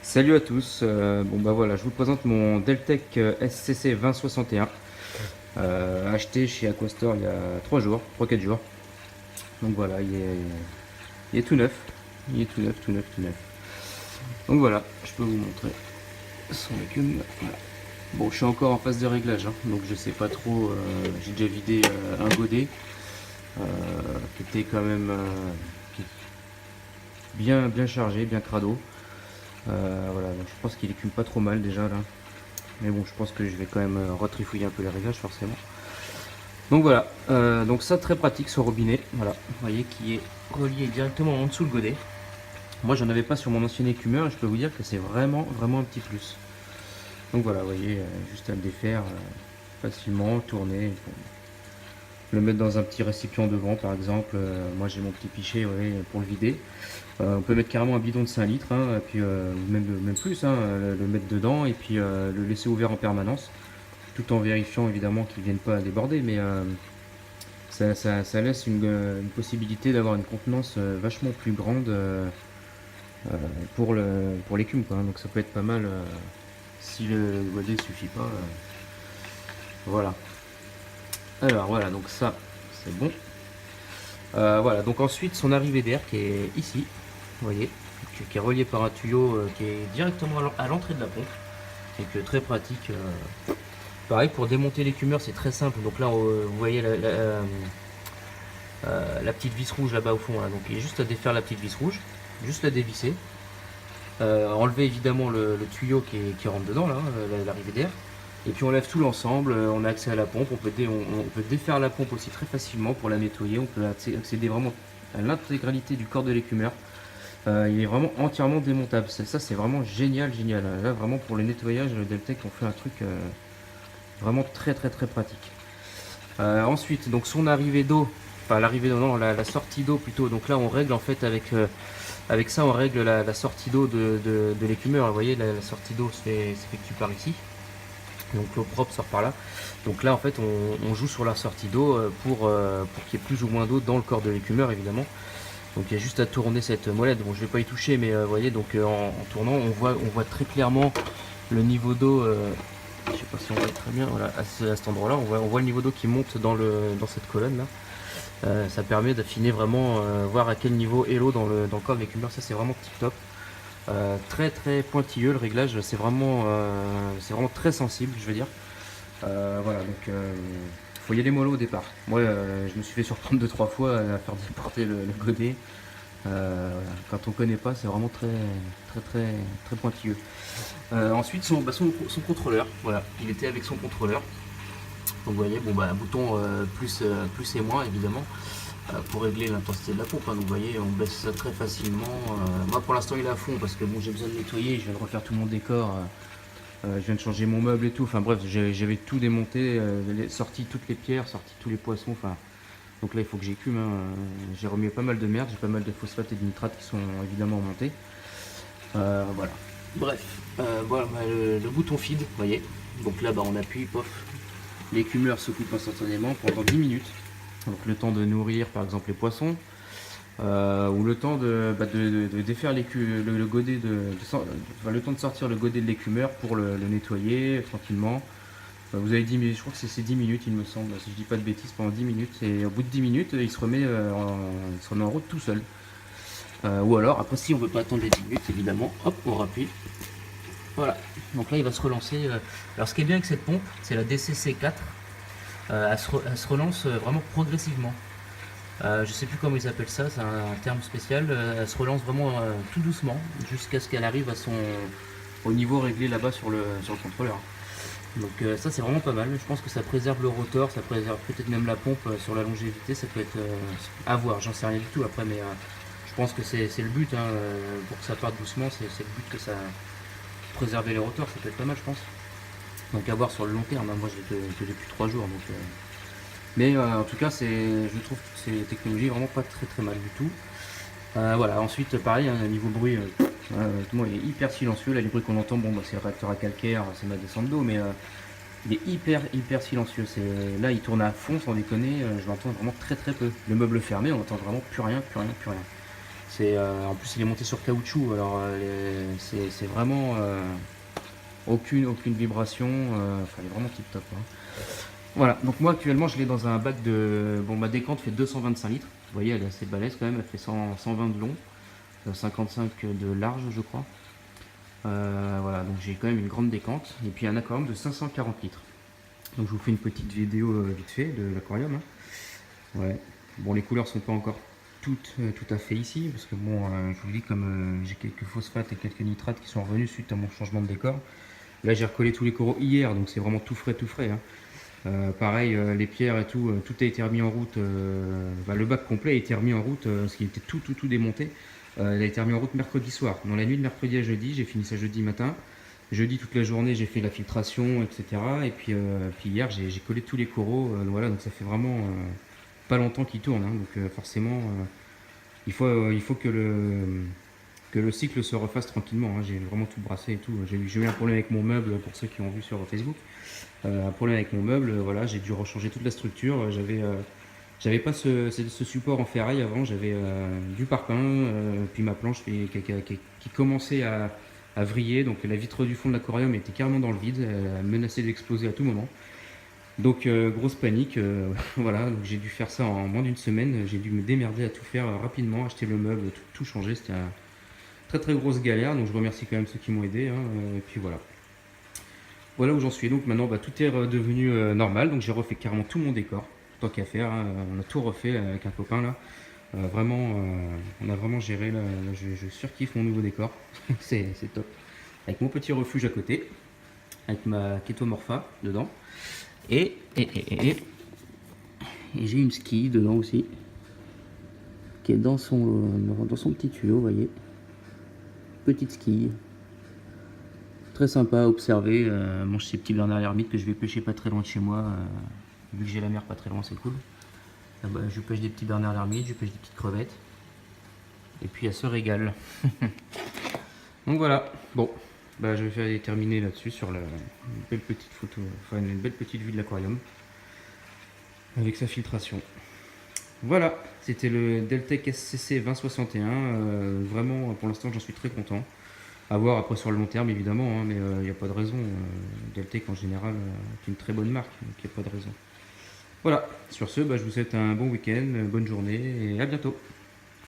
Salut à tous, bon bah voilà, je vous présente mon Deltec SCC 2061, acheté chez Aquastore il y a 3 jours, 3-4 jours. Donc voilà, il est tout neuf, il est tout neuf, tout neuf, tout neuf. Donc voilà, je peux vous montrer son écume. Voilà. Bon, je suis encore en phase de réglage, hein, donc je sais pas trop, j'ai déjà vidé un godet, euh, qui était quand même bien chargé, bien crado. Voilà, donc je pense qu'il écume pas trop mal déjà là. Mais bon, je pense que je vais quand même retrifouiller un peu les réglages forcément. Donc voilà, donc ça très pratique ce robinet, voilà, vous voyez qui est relié directement en dessous le godet. Moi j'en avais pas sur mon ancien écumeur et je peux vous dire que c'est vraiment un petit plus. Donc voilà, vous voyez, juste à le défaire facilement, tourner, le mettre dans un petit récipient devant par exemple. Moi j'ai mon petit pichet, vous voyez, pour le vider. On peut mettre carrément un bidon de 5 litres, hein, et puis même plus, hein, le mettre dedans et puis le laisser ouvert en permanence, tout en vérifiant évidemment qu'ils ne viennent pas à déborder, mais ça laisse une possibilité d'avoir une contenance vachement plus grande pour l'écume, quoi, hein. Donc ça peut être pas mal si le godet ne suffit pas. Voilà. Alors voilà, donc ça c'est bon. Voilà, donc ensuite son arrivée d'air qui est ici, vous voyez, qui est relié par un tuyau qui est directement à l'entrée de la pompe, donc très pratique. Pareil pour démonter l'écumeur, c'est très simple. Donc là vous voyez la petite vis rouge là-bas au fond, là. Donc il y a juste à défaire la petite vis rouge, juste la dévisser, enlever évidemment le tuyau qui rentre dedans là, l'arrivée d'air. Et puis on lève tout l'ensemble, on a accès à la pompe, on peut défaire la pompe aussi très facilement pour la nettoyer, on peut accéder vraiment à l'intégralité du corps de l'écumeur. Il est vraiment entièrement démontable, ça c'est vraiment génial. Là vraiment pour le nettoyage, Deltec on fait un truc vraiment très pratique. Ensuite, donc son arrivée d'eau, enfin l'arrivée d'eau, non, la sortie d'eau plutôt. Donc là on règle en fait avec ça on règle la sortie d'eau de l'écumeur. Vous voyez la sortie d'eau s'effectue par ici. Donc l'eau propre sort par là. Donc là en fait on joue sur la sortie d'eau pour qu'il y ait plus ou moins d'eau dans le corps de l'écumeur évidemment. Donc il y a juste à tourner cette molette. Bon je vais pas y toucher, mais vous voyez, donc en tournant on voit très clairement le niveau d'eau. Je sais pas si on voit très bien, voilà, à cet endroit là on voit le niveau d'eau qui monte dans cette colonne là. Ça permet d'affiner vraiment, voir à quel niveau est l'eau dans le corps de l'écumeur. Ça c'est vraiment tip top. Très pointilleux le réglage, c'est vraiment très sensible, je veux dire. Voilà, donc faut y aller mollo au départ. Moi je me suis fait surprendre 2-3 fois à faire déporter le godet. Voilà. Quand on connaît pas, c'est vraiment très pointilleux. Ensuite son contrôleur, voilà, il était avec son contrôleur. Donc vous voyez, bon bah un bouton plus et moins évidemment, pour régler l'intensité de la pompe, hein. Donc vous voyez, on baisse ça très facilement. Moi pour l'instant il est à fond parce que bon, j'ai besoin de nettoyer, je viens de refaire tout mon décor, je viens de changer mon meuble et tout, enfin bref, j'avais tout démonté, sorti toutes les pierres, sorti tous les poissons, enfin donc là il faut que j'écume, hein. J'ai remis pas mal de merde, j'ai pas mal de phosphate et de nitrate qui sont évidemment montés. Voilà. Bref, voilà, le bouton feed, vous voyez, donc là bah, on appuie, pof, l'écumeur s'occupe instantanément pendant 10 minutes. Donc le temps de nourrir par exemple les poissons, ou le temps de défaire le godet, le temps de sortir le godet de l'écumeur pour le nettoyer tranquillement. Vous avez 10 minutes, je crois que c'est 10 minutes il me semble, si je dis pas de bêtises, pendant 10 minutes. Et au bout de 10 minutes, il se remet en route tout seul. Ou alors, après si on veut pas attendre les 10 minutes, évidemment, hop, on rappuie. Voilà, donc là il va se relancer. Alors ce qui est bien avec cette pompe, c'est la DCC4. Elle se relance vraiment progressivement. Je sais plus comment ils appellent ça, c'est un terme spécial. Elle se relance vraiment tout doucement jusqu'à ce qu'elle arrive au niveau réglé là-bas sur le contrôleur. Donc ça c'est vraiment pas mal. Je pense que ça préserve le rotor, ça préserve peut-être même la pompe sur la longévité. Ça peut être à voir, j'en sais rien du tout après, mais je pense que c'est le but, hein, pour que ça parte doucement. C'est le but que ça préserver les rotors, ça peut être pas mal, je pense. Donc à voir sur le long terme, hein. Moi j'ai que depuis 3 jours, donc mais en tout cas je trouve toutes ces technologies vraiment pas très mal du tout. Voilà, ensuite pareil, hein, niveau bruit, tout le monde est hyper silencieux. Là les bruits qu'on entend, bon bah, c'est le réacteur à calcaire, c'est ma descente d'eau, mais il est hyper silencieux. Là il tourne à fond sans déconner, je l'entends vraiment très peu. Le meuble fermé, on entend vraiment plus rien. En plus, il est monté sur caoutchouc, alors c'est vraiment aucune vibration. Enfin, il est vraiment tip top, hein. Voilà, donc moi actuellement je l'ai dans un bac de. Bon, ma décante fait 225 litres. Vous voyez, elle est assez balèze quand même, elle fait 120 de long, 55 de large, je crois. Voilà, donc j'ai quand même une grande décante. Et puis un aquarium de 540 litres. Donc je vous fais une petite vidéo vite fait de l'aquarium, hein. Ouais. Bon, les couleurs sont pas encore tout à fait ici, parce que bon, je vous dis, comme j'ai quelques phosphates et quelques nitrates qui sont revenus suite à mon changement de décor. Là, j'ai recollé tous les coraux hier, donc c'est vraiment tout frais, hein. Pareil, les pierres et tout, tout a été remis en route. Le bac complet a été remis en route, parce qu'il était tout démonté. Il a été remis en route mercredi soir. Dans la nuit de mercredi à jeudi, j'ai fini ça jeudi matin. Jeudi toute la journée, j'ai fait la filtration, etc. Et puis hier, j'ai collé tous les coraux. Voilà, donc ça fait vraiment pas longtemps qu'il tourne, hein. Donc forcément, il faut que le cycle se refasse tranquillement, hein. J'ai vraiment tout brassé et tout. J'ai eu un problème avec mon meuble, pour ceux qui ont vu sur Facebook. Un problème avec mon meuble, voilà, j'ai dû rechanger toute la structure. J'avais pas ce support en ferraille avant, j'avais du parpaing, puis ma planche qui commençait à vriller, donc la vitre du fond de l'aquarium était carrément dans le vide, elle menaçait d'exploser à tout moment. Donc grosse panique, voilà, donc j'ai dû faire ça en moins d'une semaine, j'ai dû me démerder à tout faire rapidement, acheter le meuble, tout changer, c'était une très grosse galère, donc je remercie quand même ceux qui m'ont aidé, hein, et puis voilà. Voilà où j'en suis, donc maintenant tout est redevenu normal, donc j'ai refait carrément tout mon décor, tant qu'à faire, hein. On a tout refait avec un copain là. Vraiment, on a vraiment géré, là, je surkiffe mon nouveau décor, c'est top. Avec mon petit refuge à côté, avec ma Ketomorpha dedans, et j'ai une ski dedans aussi, qui est dans son petit tuyau, vous voyez. Petite ski. Très sympa à observer. Mange ces petits bernard l'ermite que je vais pêcher pas très loin de chez moi. Vu que j'ai la mer pas très loin, c'est cool. Je pêche des petits bernard l'ermite, je pêche des petites crevettes. Et puis elle se régale. Donc voilà. Bon, je vais terminer là-dessus sur une belle petite photo, enfin une belle petite vue de l'aquarium avec sa filtration. Voilà, c'était le Deltec SCC 2061. Vraiment, pour l'instant, j'en suis très content. À voir après sur le long terme, évidemment, hein, mais il n'y a pas de raison. Deltec, en général, est une très bonne marque, donc il n'y a pas de raison. Voilà, sur ce, je vous souhaite un bon week-end, bonne journée et à bientôt.